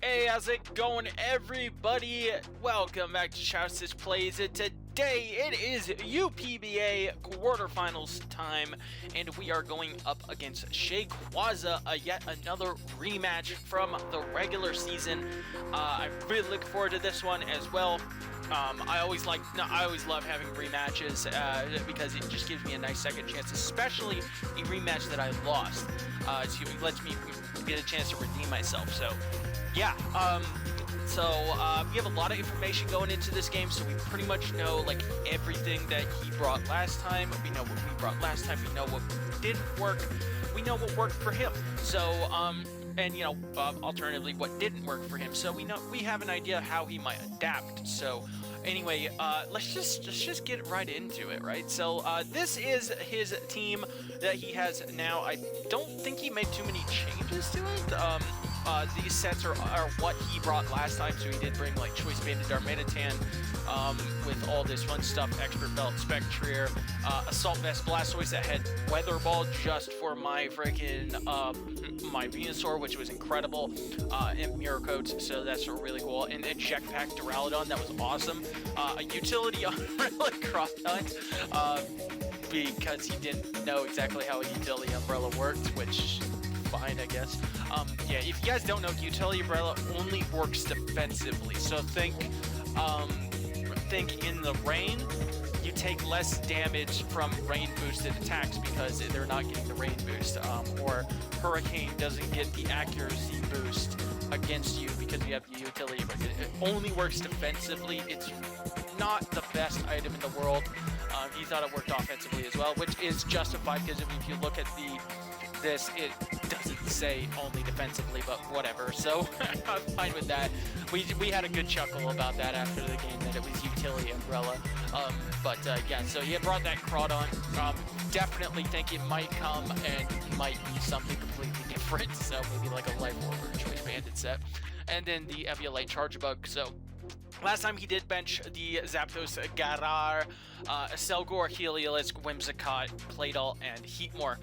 Hey, how's it going, everybody? Welcome back to Shayquaza Plays. Today it is UPBA Quarterfinals time, and we are going up against Shayquaza, yet another rematch from the regular season. I'm really looking forward to this one as well. I always love having rematches because it just gives me a nice second chance, especially a rematch that I lost. It lets me get a chance to redeem myself. So yeah, we have a lot of information going into this game, so we pretty much know like everything that he brought last time. We know what we brought last time. We know what didn't work. We know what worked for him. So and alternatively, what didn't work for him. So we have an idea how he might adapt. So anyway, let's just get right into it, right? So this is his team that he has now. I don't think he made too many changes to it. These sets are what he brought last time, so he did bring like Choice Banded Darmanitan with all this fun stuff, Expert Belt, Spectrier, Assault Vest, Blastoise that had Weather Ball just for my freaking my Venusaur, which was incredible, and Mirror Coats, so that's really cool, and a Jetpack Duraludon, that was awesome, a Utility Umbrella Crawdaunt, because he didn't know exactly how a Utility Umbrella worked, which fine, I guess. Yeah, if you guys don't know, Utility Umbrella only works defensively. So think in the rain, you take less damage from rain boosted attacks because they're not getting the rain boost. Or Hurricane doesn't get the accuracy boost against you because you have the Utility Umbrella. It only works defensively. It's not the best item in the world. He thought it worked offensively as well, which is justified because if you look at this, it doesn't say only defensively, but whatever. So I'm fine with that. We had a good chuckle about that after the game, that it was Utility Umbrella. Yeah, so he had brought that Crawdaunt. Definitely think it might come and might be something completely different. So maybe like a Life Orb or Choice Banded set. And then the Eviolite Charge Bug. So last time he did bench the Zapdos Garar, Selgor, Heliolisk, Whimsicott, Claydol, and Heatmore.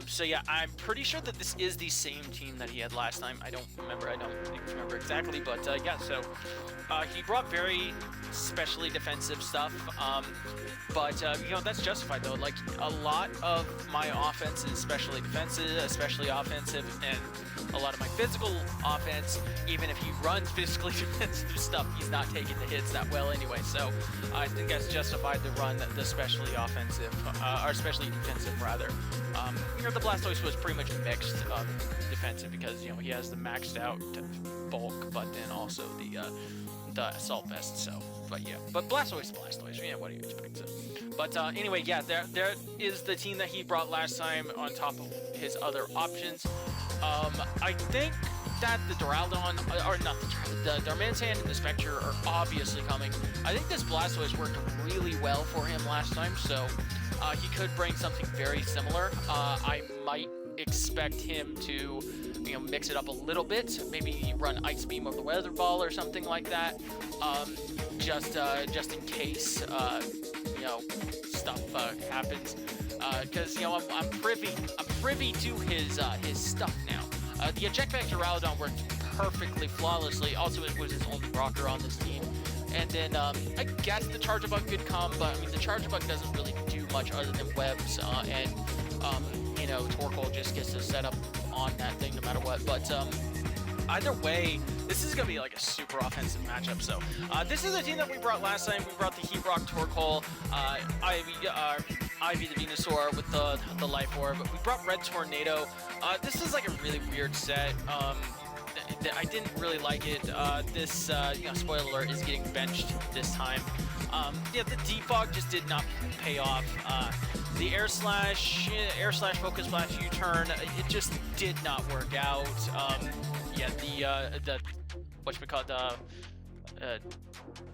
So yeah, I'm pretty sure that this is the same team that he had last time. I don't remember exactly, but yeah, so he brought very specially defensive stuff, that's justified though. Like, a lot of my offense is specially defensive, especially offensive, and a lot of my physical offense, even if he runs physically defensive stuff, he's not taking the hits that well anyway, so I think that's justified to run the specially offensive, or specially defensive rather. The Blastoise was pretty much mixed defensive because, he has the maxed out bulk, but then also the Assault Vest, so, but yeah. But Blastoise, yeah, what do you expect, so. But anyway, yeah, there is the team that he brought last time on top of his other options. I think that the Duraludon, or not the Darmanitan and the Spectre are obviously coming. I think this Blastoise worked really well for him last time, so he could bring something very similar. I might expect him to, mix it up a little bit. Maybe run Ice Beam over the Weather Ball or something like that. Just in case, stuff happens. Because I'm privy to his stuff now. The Ejectback Duraludon worked perfectly flawlessly. Also, it was his only rocker on this team. And then I guess the Charge Bug could come, but I mean the Charge Bug doesn't really do much other than webs, and Torkoal just gets to set up on that thing no matter what. But either way, this is gonna be like a super offensive matchup. So this is the team that we brought last time. We brought the Heat Rock Torkoal, Ivy the Venusaur with the Life Orb. We brought Red Tornado. This is like a really weird set. I didn't really like it. This, spoiler alert, is getting benched this time. Yeah, the Defog just did not pay off. The Air Slash Focus Blast U-Turn, it just did not work out. Yeah, the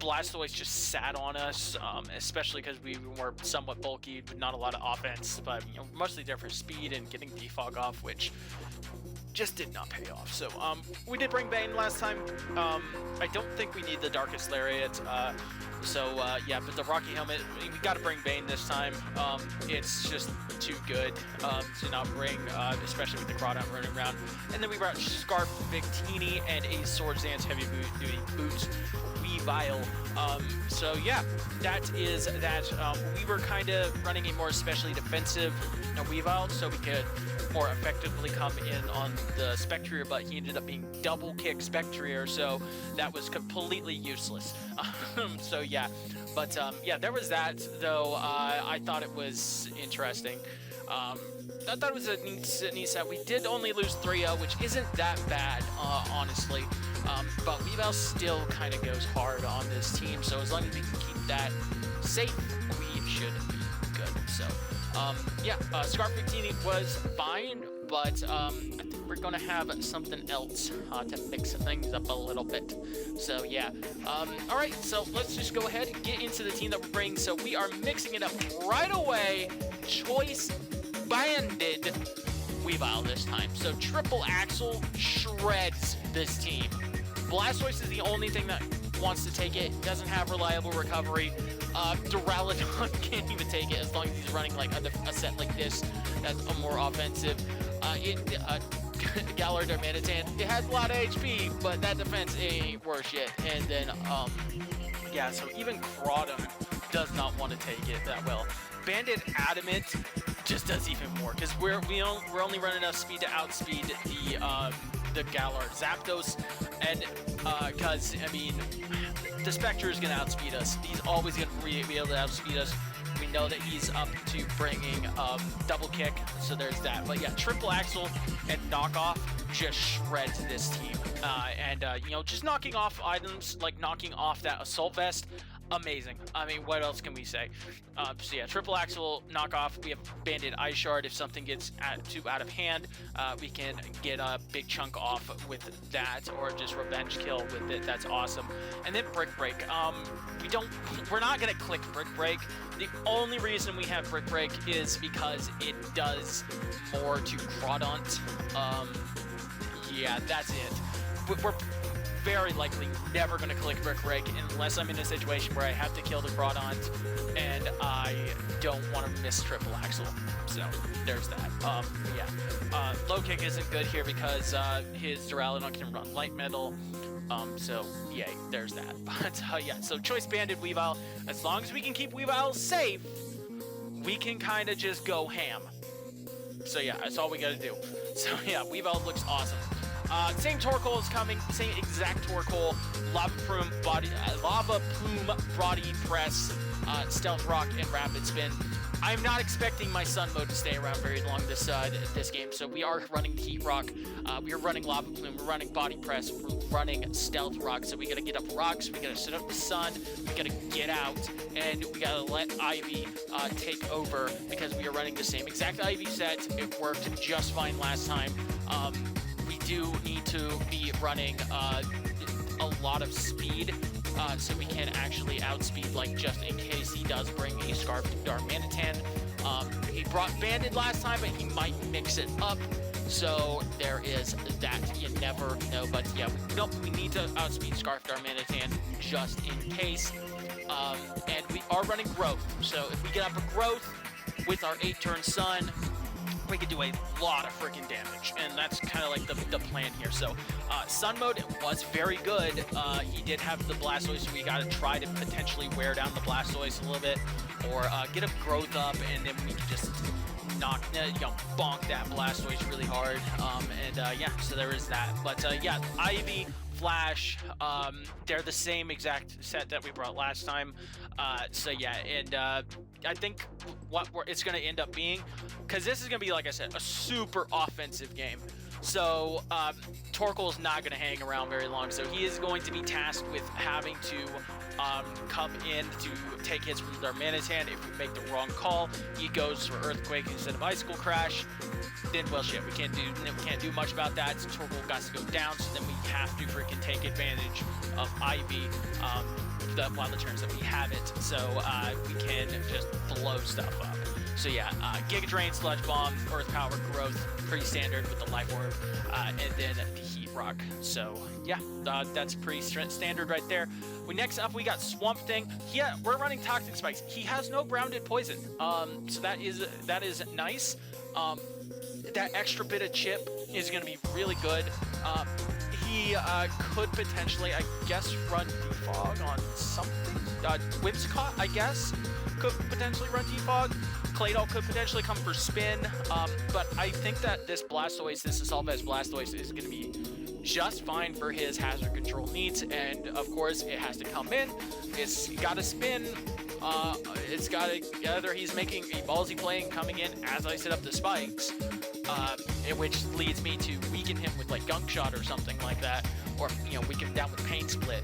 Blastoise just sat on us, especially because we were somewhat bulky, but not a lot of offense, but mostly there for speed and getting Defog off, which just did not pay off. So we did bring Bane last time. I don't think we need the Darkest Lariat. Yeah, but the Rocky Helmet, we got to bring Bane this time. It's just too good to not bring, especially with the Crawdon running around. And then we brought Scarf Victini and a Swords Dance Heavy Duty Boots Weavile. So yeah, that is that. We were kind of running a more especially defensive Weavile, so we could more effectively come in on the Spectrier, but he ended up being double kick Spectrier, so that was completely useless. So yeah, but yeah, there was that, though. I thought it was interesting. I thought it was a neat set. We did only lose 3-0, which isn't that bad, honestly. But Weavile still kind of goes hard on this team, so as long as we can keep that safe, we should be good. So, yeah, Scarf Victini was fine, but I think we're going to have something else to mix things up a little bit. So, yeah. All right, so let's just go ahead and get into the team that we're bringing. So we are mixing it up right away. Choice Banded Weavile this time. So Triple Axle shreds this team. Blastoise is the only thing that wants to take it. Doesn't have reliable recovery. Duraludon can't even take it as long as he's running like a set like this that's more offensive. Galar Darmanitan, it has a lot of HP, but that defense ain't worth shit. And then, yeah, so even Crawdon does not want to take it that well. Banded Adamant just does even more, because we're only running enough speed to outspeed the Galar Zapdos, and because I mean the Spectre is gonna outspeed us. He's always gonna be able to outspeed us. We know that he's up to bringing double kick, so there's that. But yeah, Triple Axle and Knockoff just shreds this team, and you know, just knocking off items like knocking off that Assault Vest. Amazing. I mean, what else can we say? So yeah, Triple Axle knockoff. We have Banded Ice Shard. If something gets too out of hand, we can get a big chunk off with that, or just revenge kill with it. That's awesome. And then Brick Break. We're not gonna click Brick Break. The only reason we have Brick Break is because it does more to Crawdon. Yeah, that's it. We're very likely never going to click Brick Break unless I'm in a situation where I have to kill the Crawdon and I don't want to miss Triple Axle. So there's that. Yeah. Low kick isn't good here because his Duraludon can run light metal. So yay, there's that. But yeah, so Choice Banded Weavile. As long as we can keep Weavile safe, we can kind of just go ham. So yeah, that's all we got to do. So yeah, Weavile looks awesome. Same Torkoal is coming, same exact Torkoal, Lava Plume Body Press, Stealth Rock, and Rapid Spin. I'm not expecting my Sun Mode to stay around very long this game, so we are running Heat Rock, we are running Lava Plume, we're running Body Press, we're running Stealth Rock, so we gotta get up rocks, we gotta set up the Sun, we gotta get out, and we gotta let Ivy take over, because we are running the same exact Ivy set. It worked just fine last time. We do need to be running a lot of speed, so we can actually outspeed, like, just in case he does bring a Scarf Darmanitan. He brought Banded last time, but he might mix it up, so there is that. You never know, but yeah, we need to outspeed Scarf Darmanitan just in case. And we are running Growth, so if we get up a Growth with our 8-turn Sun, we could do a lot of freaking damage, and that's kind of like the plan here. So Sun Mode was very good. He did have the Blastoise, so we got to try to potentially wear down the Blastoise a little bit, or get a Growth up, and then we can just bonk that Blastoise really hard. Yeah, so there is that. But yeah, Ivy, Flash, they're the same exact set that we brought last time. So yeah, and I think what it's going to end up being, because this is going to be, like I said, a super offensive game. So Torkoal is not going to hang around very long, so he is going to be tasked with having to come in to take hits from Darmanitan. If we make the wrong call, he goes for Earthquake instead of Icicle Crash. Then, well, shit, we can't do much about that. So Torkoal got to go down, so then we have to freaking take advantage of Ivy while the turns that we have it, so we can just blow stuff up. So yeah, Giga Drain, Sludge Bomb, Earth Power, Growth, pretty standard with the Life Orb, and then the Heat Rock. So yeah, that's pretty standard right there. Next up, we got Swamp Thing. Yeah, we're running Toxic Spikes. He has no grounded poison, so that is nice. That extra bit of chip is going to be really good. He could potentially, I guess, run Defog on something. Whimsicott, I guess, could potentially run Defog. Claydol could potentially come for Spin, but I think that this Blastoise, this Assault-Vest Blastoise, is going to be just fine for his hazard control needs, and of course, it has to come in. It's got to spin. It's got to, either he's making a ballsy play and coming in as I set up the spikes, which leads me to weaken him with like Gunk Shot or something like that, or weaken him down with Pain Split.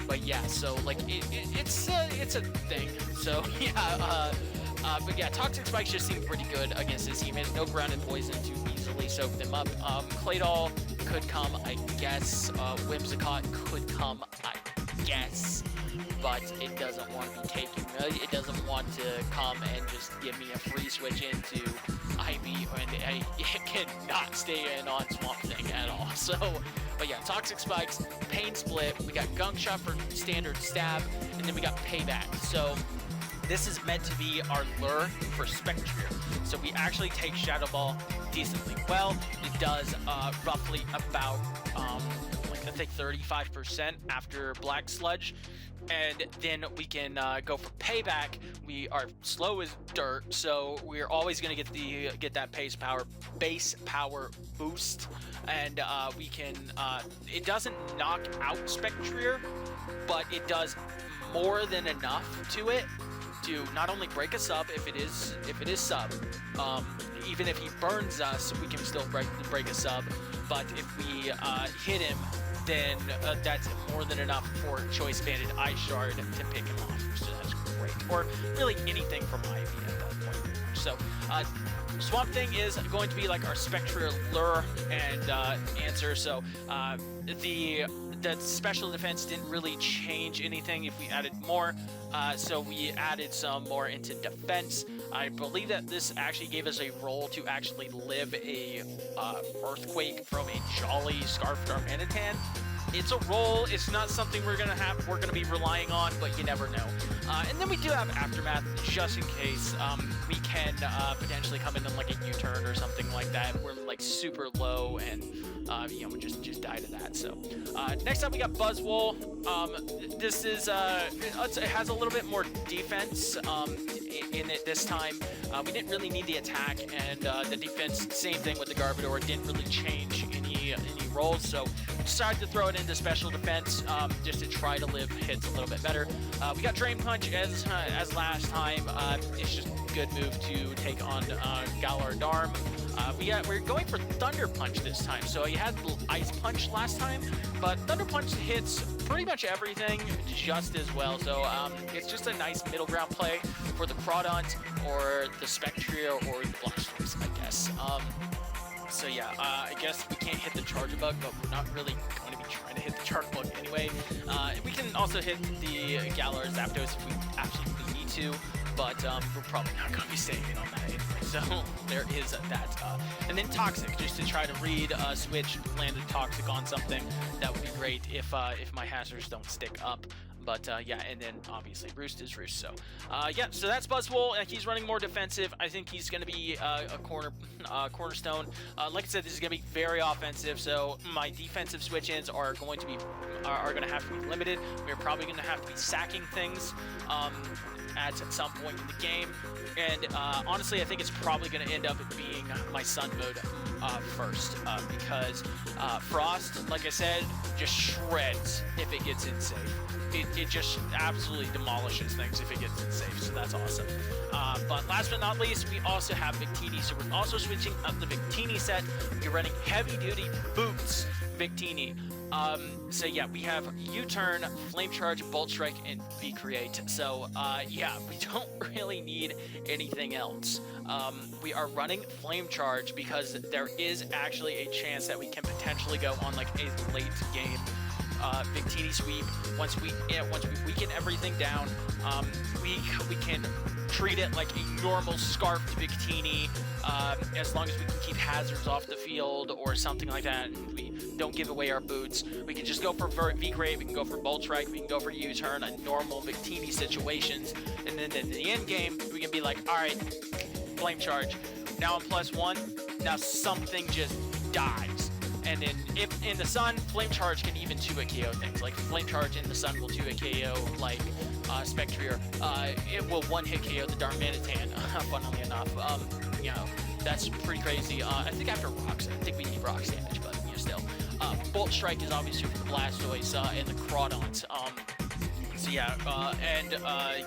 But yeah, so like it's a thing. So yeah, but yeah, Toxic Spikes just seem pretty good against this team. It has no grounded poison to easily soak them up. Claydol could come, I guess. Whimsicott could come, I guess. But it doesn't want to be taken. It doesn't want to come and just give me a free switch into Ivy, and it cannot stay in on Swamp Thing at all. So, but yeah, Toxic Spikes, Pain Split, we got Gunk Shot for standard stab, and then we got Payback. So this is meant to be our lure for Spectrier. So we actually take Shadow Ball decently well. It does roughly about, I think 35% after Black Sludge. And then we can go for Payback. We are slow as dirt, so we're always going to get that base power boost, and we can. It doesn't knock out Spectrier, but it does more than enough to it to not only break a sub if it is sub. Even if he burns us, we can still break a sub. But if we hit him, then that's more than enough for Choice Banded Ice Shard to pick him off. So that's great. Or really anything from Ivy at that point. So Swamp Thing is going to be like our Spectrier lure and answer. So the special defense didn't really change anything if we added more. So we added some more into defense. I believe that this actually gave us a role to actually live a Earthquake from a Jolly Scarf Darmanitan. It's a role. It's not something we're gonna be relying on, but you never know. And then we do have Aftermath just in case. We can potentially come in on like a U-turn or something like that. We're like super low and we just die to that. So next up we got Buzzwole. This is it has a little bit more defense in it this time. We didn't really need the attack, and the defense, same thing with the Garbodor, didn't really change any roles, so decided to throw it into special defense just to try to live hits a little bit better. We got Drain Punch as last time. It's just a good move to take on Galar Darm. We're going for Thunder Punch this time. So he had Ice Punch last time, but Thunder Punch hits pretty much everything just as well. So it's just a nice middle ground play for the Crawdont or the Spectrier or the Blastoise, I guess. So yeah, I guess we can't hit the Charjabug, but we're not really going to be trying to hit the Charjabug anyway. We can also hit the Galar Zapdos if we absolutely need to, but we're probably not going to be staying in on that anyway. So there is that. And then Toxic, just to try to read switch, land a Toxic on something. That would be great if my hazards don't stick up. But yeah, and then obviously Roost is Roost. So yeah, so that's Buzzwole. He's running more defensive. I think he's going to be a cornerstone. Like I said, this is going to be very offensive. So my defensive switch-ins are going to have to be limited. We're probably going to have to be sacking things at some point in the game. And honestly, I think it's probably going to end up being my Sun mode first because Frost, like I said, just shreds if it gets in safe. It just absolutely demolishes things if it gets in safe, so that's awesome. But last but not least, we also have Victini, so we're also switching up the Victini set. We're running heavy-duty boots Victini. So yeah, we have U-turn, Flame Charge, Bolt Strike, and V-Create. So yeah, we don't really need anything else. We are running Flame Charge because there is actually a chance that we can potentially go on like a late game Victini sweep. Once we weaken everything down, we can treat it like a normal scarfed Victini, as long as we can keep hazards off the field or something like that, and we don't give away our boots. We can just go for V-Crate, we can go for Bolt Strike, we can go for U-Turn on normal Victini situations, and then in the end game, we can be like, alright, Flame Charge. Now I'm +1, now something just dies. And then if in the sun, Flame Charge can even 2-hit KO things. Like Flame Charge in the sun will 2-hit KO like Spectrier. It will 1-hit KO the Dark Manitan, funnily enough. You know, that's pretty crazy. I think after rocks, I think we need rocks damage, but you know, still. Bolt Strike is obviously for the Blastoise and the Crawdons. So yeah,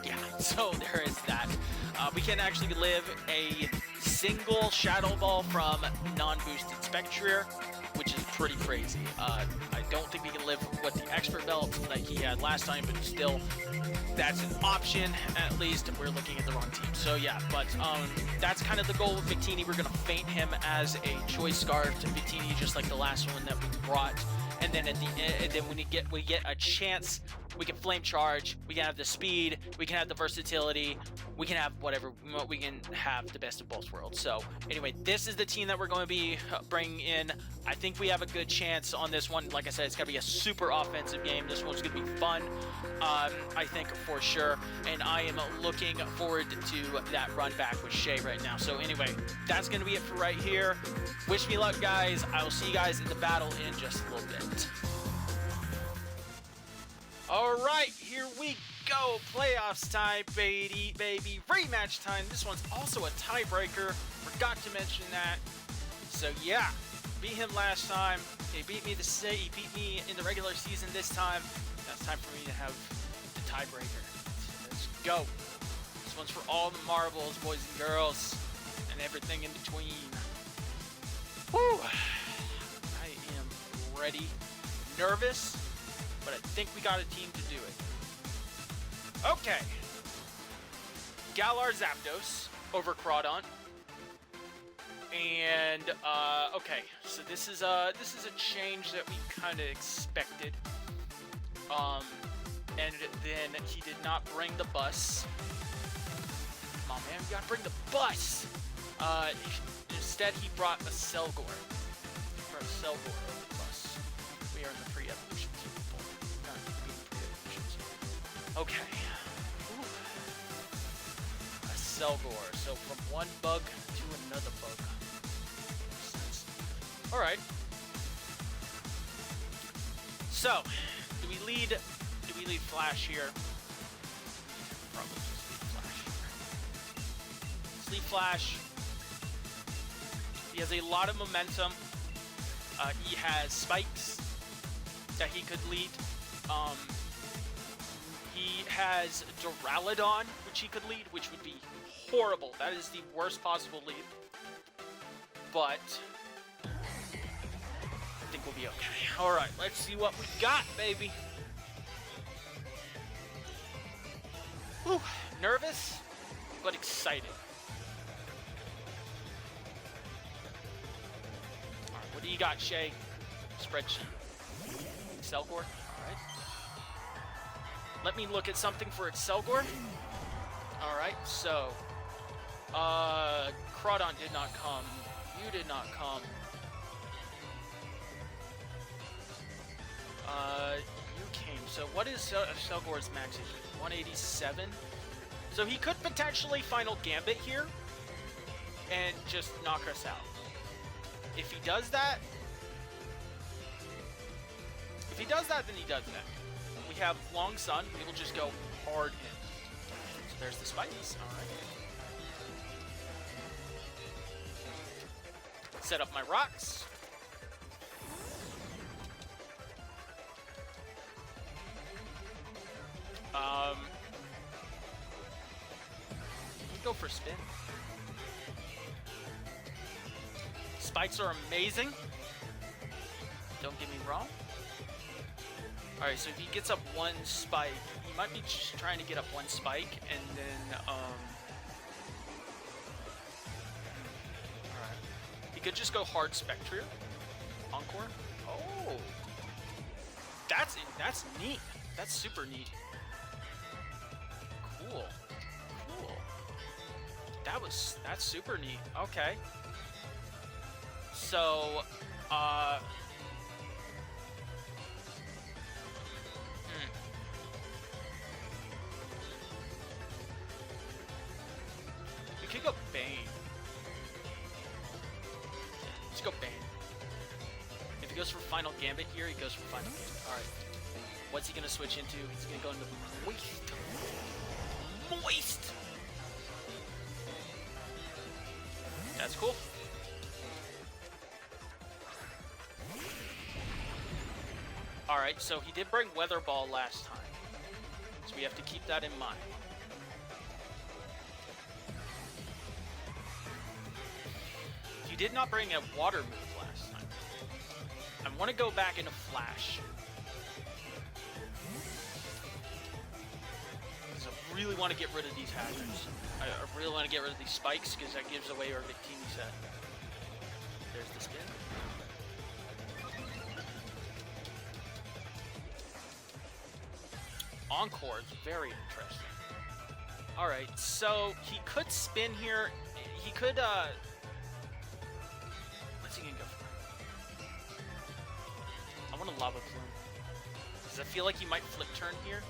yeah, so there is that. We can actually live a single Shadow Ball from non-boosted Spectrier, which is pretty crazy. I don't think we can live with the Expert Belt that he had last time, but still, that's an option, at least. We're looking at the wrong team. So yeah, but that's kind of the goal with Victini. We're going to feint him as a Choice Scarf to Victini, just like the last one that we brought. And then at the end, when we get a chance, we can Flame Charge, we can have the speed, we can have the versatility, we can have whatever, we can have the best of both worlds. So anyway, this is the team that we're going to be bringing in. I think we have a good chance on this one. Like I said, it's going to be a super offensive game. This one's going to be fun, I think, for sure. And I am looking forward to that run back with Shay right now. So anyway, that's going to be it for right here. Wish me luck, guys. I will see you guys in the battle in just a little bit. All right, here we go. Playoffs time, baby. Rematch time. This one's also a tiebreaker. Forgot to mention that. So yeah, beat him last time. He beat me he beat me in the regular season this time. Now it's time for me to have the tiebreaker. So let's go. This one's for all the marbles, boys and girls, and everything in between. Woo! I am ready. Nervous, but I think we got a team to do it. Okay. Galar Zapdos over Crawdon. And okay, so this is a change that we kind of expected. And then he did not bring the bus. Come on, man, we gotta bring the bus. Instead, he brought a Selgor. For a Selgor over the bus. We are in the pre-evolution team. Not being pre-evolution team. Okay. Ooh. A Selgor. So from one bug to another bug. All right. So, do we lead Flash here? Probably just lead Flash. Sleep Flash. He has a lot of momentum. He has spikes that he could lead. He has Duraludon, which he could lead, which would be horrible. That is the worst possible lead. But I think we'll be okay. All right, let's see what we got, baby. Whew, nervous, but excited. All right, what do you got, Shay? Spreadsheet. Excelgor. All right. Let me look at something for Excelgor. All right, so Crawdon did not come. You did not come. You came. So what is Selgor's max HP? 187. So he could potentially Final Gambit here and just knock us out. If he does that, then he does that. We have Long Sun. We will just go hard in. So there's the spikes. All right. Set up my rocks. Go for spin. Spikes are amazing. Don't get me wrong. Alright, so if he gets up one spike, he might be just trying to get up one spike and then, alright. He could just go hard Spectrier. Encore. Oh. That's neat. That's super neat. Cool. that's super neat. Okay. So, we could go Bane. Let's go Bane. If he goes for Final Gambit here, he goes for Final Gambit. Alright. What's he gonna switch into? He's gonna go into Moist. Moist! That's cool. Alright, so he did bring Weather Ball last time. So we have to keep that in mind. He did not bring a Water move last time. I want to go back into Flash. Because I really want to get rid of these hazards. I really want to get rid of these spikes because that gives away our Victini set. There's the spin. Encore is very interesting. Alright, so he could spin here. He could, what's he gonna go for? I want a Lava Plume. Because I feel like he might flip turn here.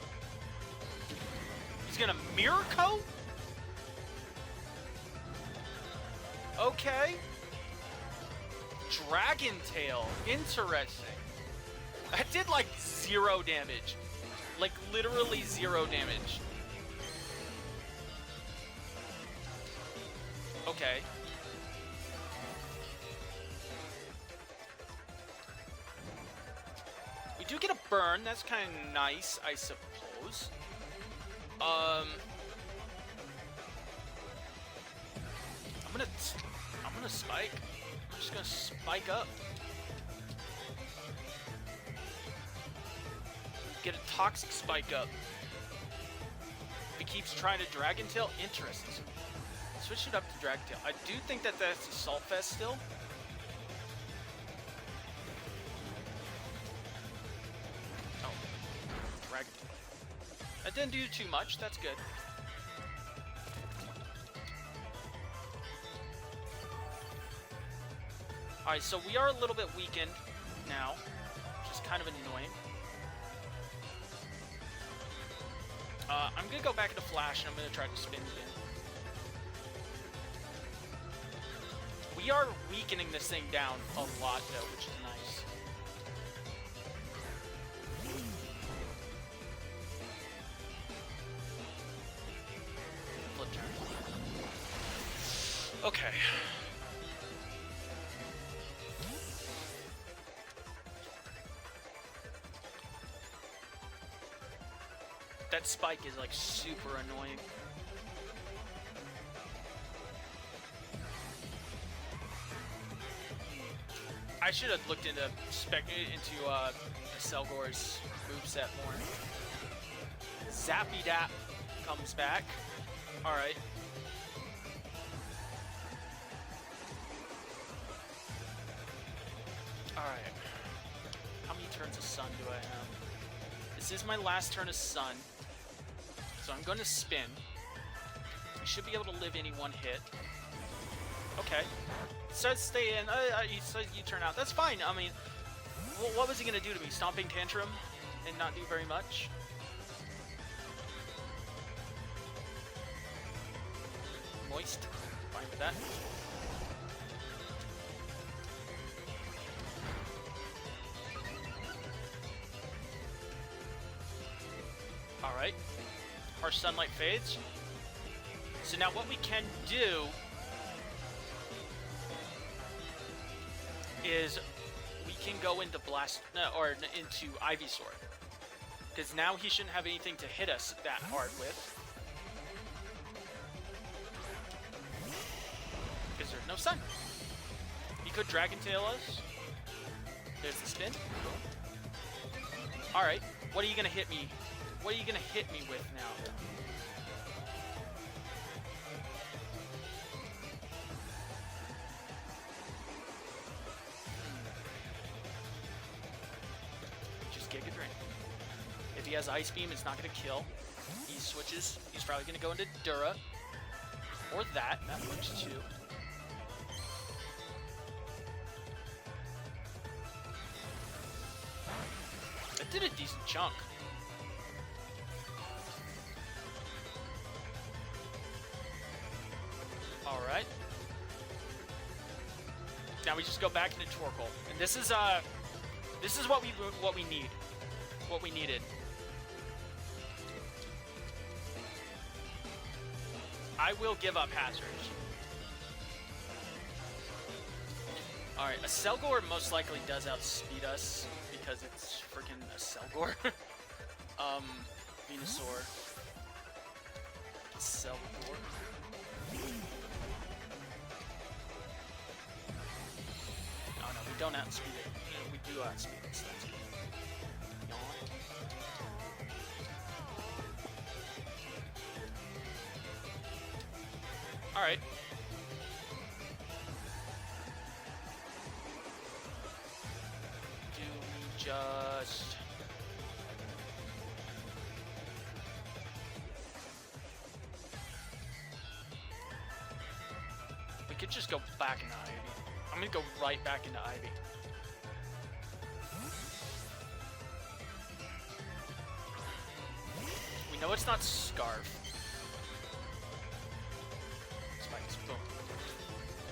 He's gonna Mirror Coat? Okay. Dragon Tail. Interesting. That did like 0 damage. Like literally 0 damage. Okay. We do get a burn. That's kind of nice, I suppose. I'm gonna spike. I'm just gonna spike up. Get a toxic spike up. If he keeps trying to Dragon Tail, interesting. Switch it up to Dragon Tail. I do think that that's Assault Fest still. Oh, Dragon Tail. That didn't do too much. That's good. Alright, so we are a little bit weakened now, which is kind of annoying. I'm gonna go back into Flash and I'm gonna try to spin again. We are weakening this thing down a lot though, which is nice. Flip turn. Okay. That spike is like super annoying. I should have looked into Selgor's moveset more. Zappy Dap comes back. Alright. Alright. How many turns of Sun do I have? This is my last turn of Sun. So I'm going to spin. We should be able to live any one hit. Okay. Says stay in. He says you turn out. That's fine. I mean, what was he going to do to me? Stomping Tantrum and not do very much? Moist. Fine with that. Alright. Harsh Sunlight fades. So now what we can do is we can go into into Ivysaur. Because now he shouldn't have anything to hit us that hard with. Because there's no Sun. He could Dragon Tail us. There's the spin. Alright, what are you gonna hit me? What are you gonna hit me with now? Just Giga Drain. If he has Ice Beam, it's not gonna kill. He switches. He's probably gonna go into Dura. Or that works too. That did a decent chunk. Alright. Now we just go back into Torkoal. And this is what we need. What we needed. I will give up Hazard. Alright, a Selgor most likely does outspeed us because it's freaking a Selgor. Venusaur. Selgor. Oh no, we don't outspeed it. No, we do outspeed it, so that's good. Yawn. Alright. Do we just... We could just go back into Ivy. I'm gonna go right back into Ivy. We know it's not Scarf. Spikes, boom.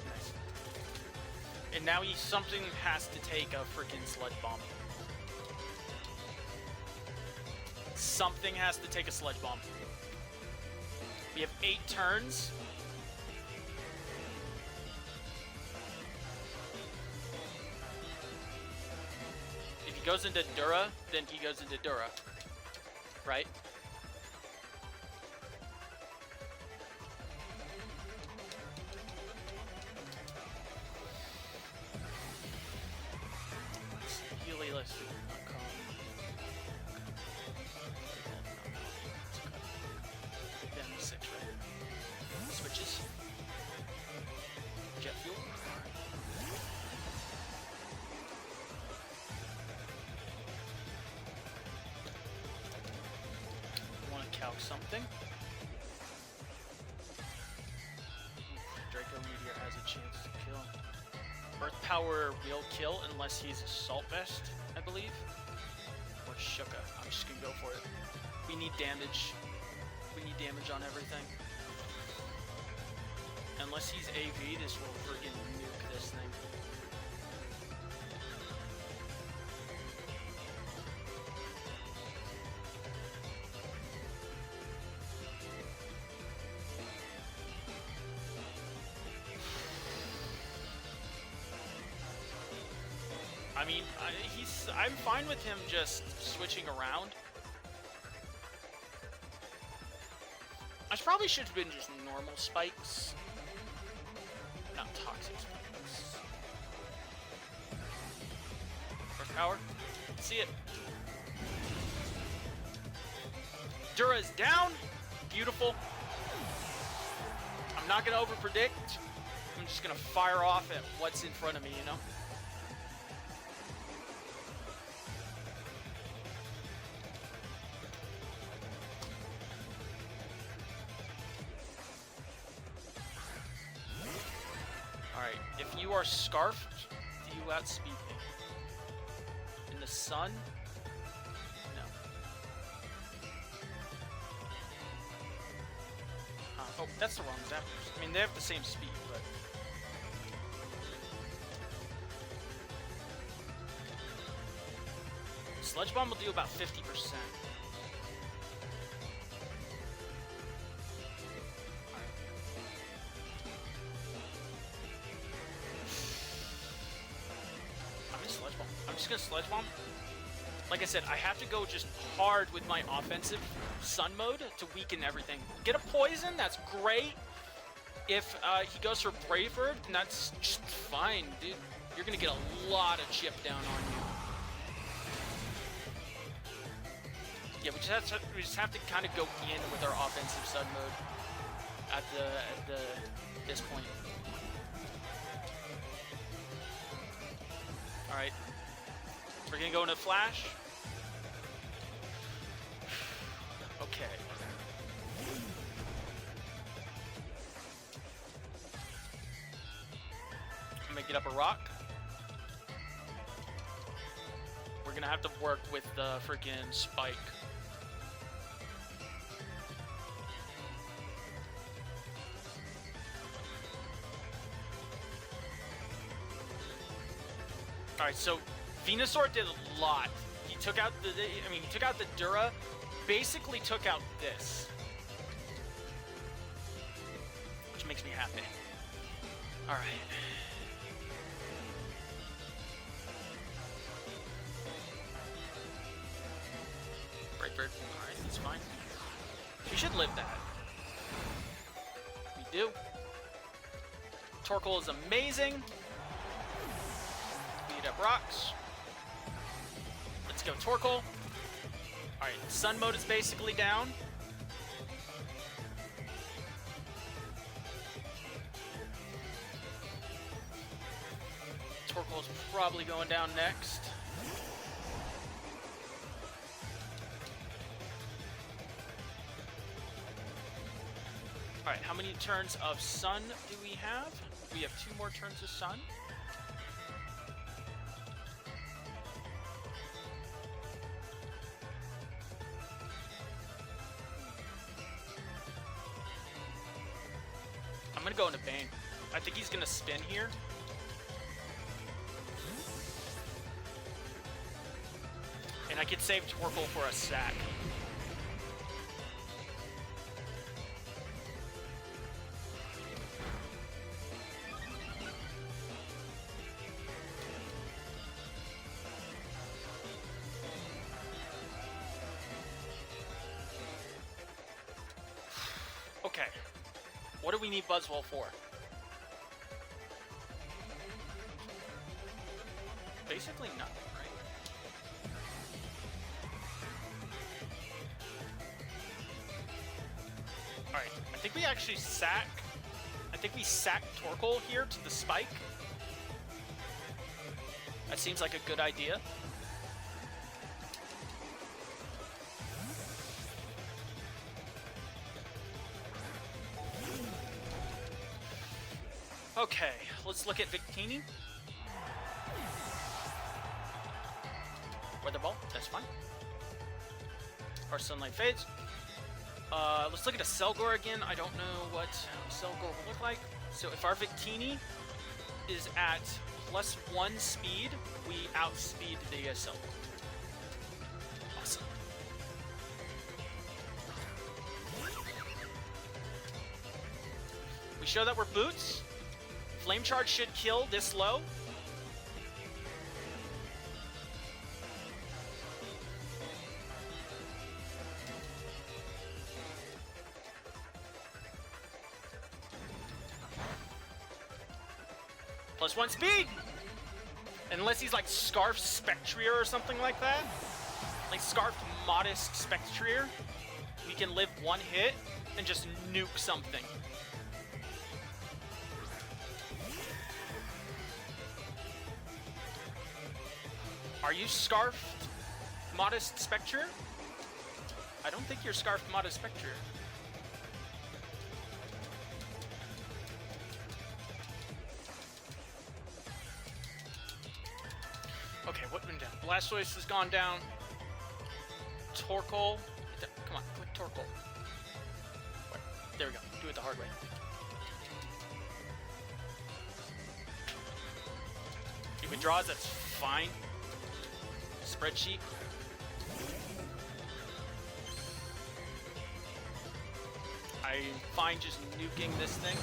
Nice. And now something has to take a freaking Sludge Bomb. Something has to take a Sludge Bomb. We have 8 turns. If he goes into Dura, then he goes into Dura. Right? Let's see. Then 6, right? Switches. Jet fuel. Want to calc something. Draco Meteor has a chance to kill. Earth Power will kill unless he's Assault Vest, I believe. Or Shuka. I'm just gonna go for it. We need damage. We need damage on everything. Unless he's AV, this will friggin' nuke this thing. I mean, I'm fine with him just switching around. I probably should have been just normal spikes. Not toxic spikes. Earth Power. See it. Dura's down. Beautiful. I'm not going to over-predict. I'm just going to fire off at what's in front of me, you know? Alright, if you are Scarfed, do you outspeed me? In the sun? No. Oh, that's the wrong Zapdos. I mean, they have the same speed, but... Sludge Bomb will do about 50%. I'm just gonna Sludge Bomb. Like I said, I have to go just hard with my offensive Sun mode to weaken everything. Get a Poison, that's great. If he goes for Brave Bird, then that's just fine, dude. You're gonna get a lot of chip down on you. Yeah, we just have to kind of go in with our offensive Sun mode at this point. All right. We're gonna go into Flash. Okay. rock. We're gonna have to work with the freaking spike. Alright, so Venusaur did a lot. He took out the, he took out the Dura, basically took out this. Which makes me happy. Alright. Brightbird, alright, that's fine. We should live that. We do. Torkoal is amazing. Beat up rocks. Let's go Torkoal. Alright, Sun mode is basically down. Torkoal's probably going down next. Alright, how many turns of Sun do we have? We have 2 more turns of Sun. I'm gonna go into Bane. I think he's gonna spin here. And I could save Torkoal for a sack. Okay. What do we need Buzzwole for? Basically nothing, right? Alright, I think we actually sack... I think we sack Torkoal here to the spike. That seems like a good idea. Okay, let's look at Victini. Weather Ball, that's fine. Our Sunlight fades. Let's look at a Selgor again. I don't know what Selgor will look like. So if our Victini is at +1 speed, we outspeed the Selgor. Awesome. We show that we're boots. Flame Charge should kill this low. +1 speed! Unless he's like Scarf Spectrier or something like that. Like Scarf Modest Spectrier. We can live 1 hit and just nuke something. Are you Scarfed Modest Spectrier? I don't think you're Scarfed Modest Spectrier. Okay, what went down? Blastoise has gone down. Torkoal. Come on, click Torkoal. Wait, there we go. Do it the hard way. If it draws, that's fine. Spreadsheet. I'm fine just nuking this thing.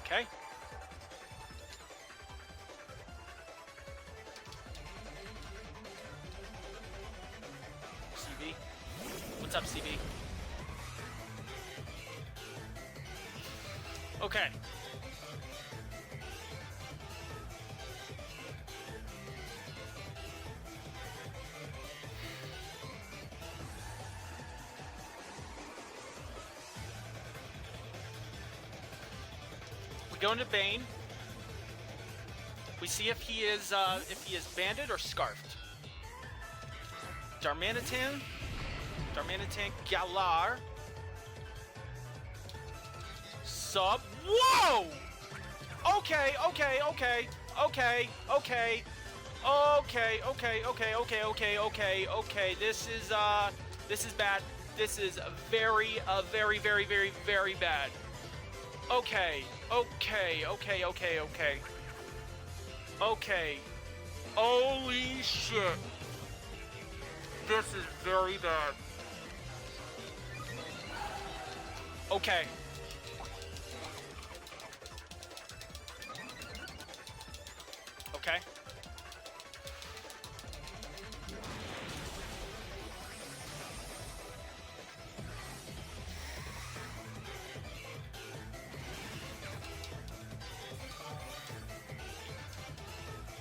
Okay. CB. What's up, CB? Okay. We go into Bane. we see if he is banded or scarfed. Darmanitan Galar. Sub. Whoa! Okay. This is bad. This is very bad. Okay. Holy shit. This is very bad. Okay. Okay.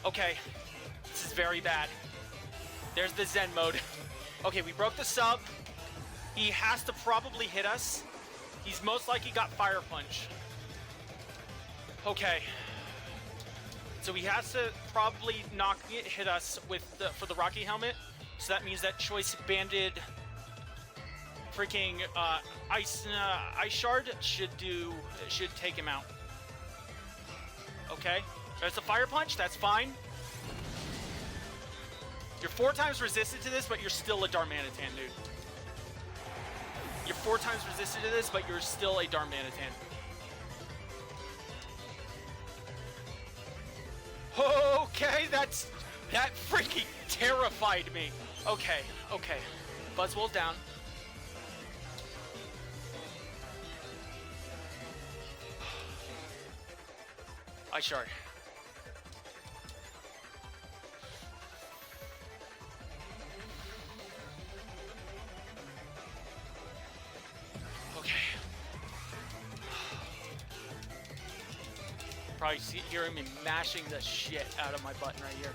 Okay. This is very bad. There's the Zen mode. Okay, we broke the sub. He has to probably hit us. He's most likely got Fire Punch. Okay. So he has to probably hit us with for the Rocky Helmet. So that means that Choice Banded freaking Ice Shard should take him out. Okay. There's a Fire Punch, that's fine. You're 4 times resistant to this, but you're still a Darmanitan, dude. You're 4 times resistant to this, but you're still a Darmanitan. Okay, that freaking terrified me. Okay. Buzzwole's down. Ice Shard. Probably hearing me mashing the shit out of my button right here.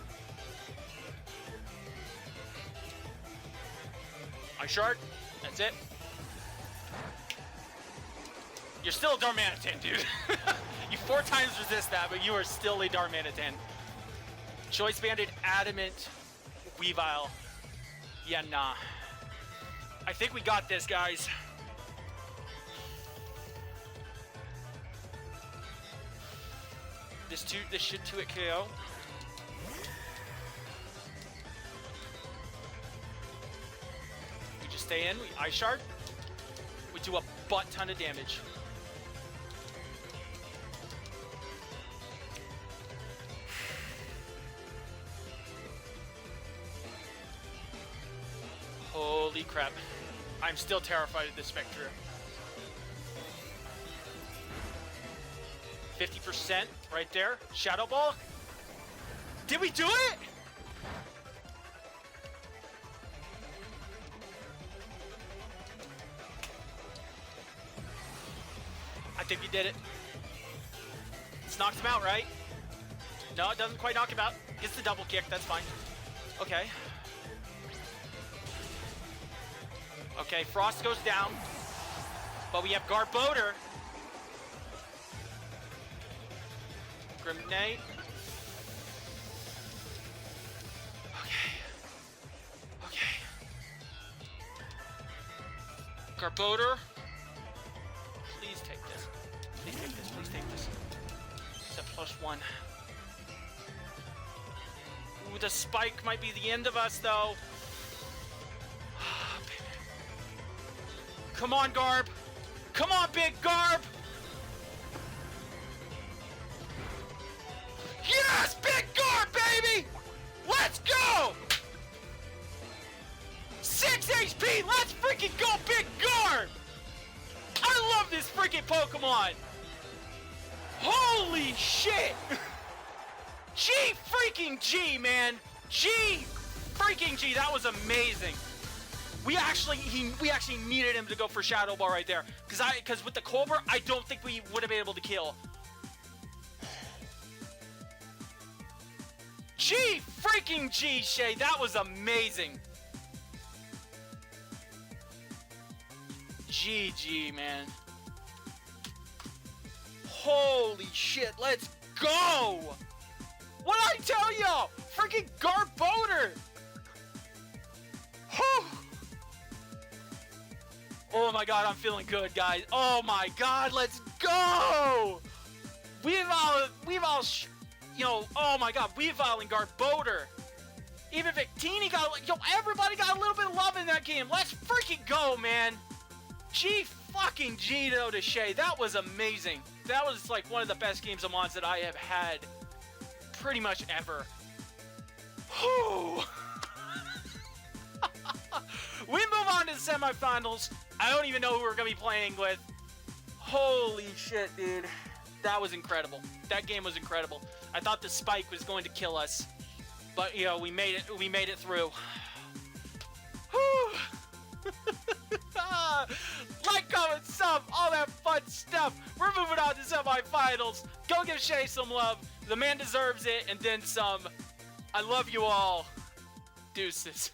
Ice Shard, that's it. You're still a Darmanitan, dude. You 4 times resist that, but you are still a Darmanitan. Choice Banded Adamant Weavile. Yeah, nah. I think we got this, guys. This should 2-hit KO. We just stay in, we Ice Shard. We do a butt ton of damage. Holy crap. I'm still terrified of this Spectre. 50% right there. Shadow Ball. Did we do it? I think we did it. It's knocked him out, right? No, it doesn't quite knock him out. Gets the double kick, that's fine. Okay. Okay, Frost goes down. But we have Garbodor. Grenade. Okay. Garbodor. Please take this. Please take this. It's a +1. Ooh, the spike might be the end of us, though. Come on, Garb. Come on, big Garb. Yes, big Garb, baby! Let's go! 6 HP, let's freaking go, big Garb! I love this freaking Pokemon! Holy shit! G freaking G, man! G freaking G, that was amazing. We actually needed him to go for Shadow Ball right there. Because with the Cobra, I don't think we would have been able to kill. G freaking G, Shay, that was amazing. GG, man. Holy shit, let's go! What I tell y'all? Freaking Garboder! Whew. Oh my god, I'm feeling good, guys. Oh my god, let's go! Weavile, you know, oh my god, Weavile and Garboder. Even Victini got, yo, everybody got a little bit of love in that game. Let's freaking go, man. Fucking Gino to Shay. That was amazing. That was like one of the best games of Mons that I have had pretty much ever. Whew. We move on to the semifinals. I don't even know who we're going to be playing with. Holy shit, dude. That was incredible. That game was incredible. I thought the spike was going to kill us. But, you know, we made it through. Whew. Like, comment, sub, all that fun stuff. We're moving on to semifinals. Go give Shay some love. The man deserves it, and then some. I love you all. Deuces.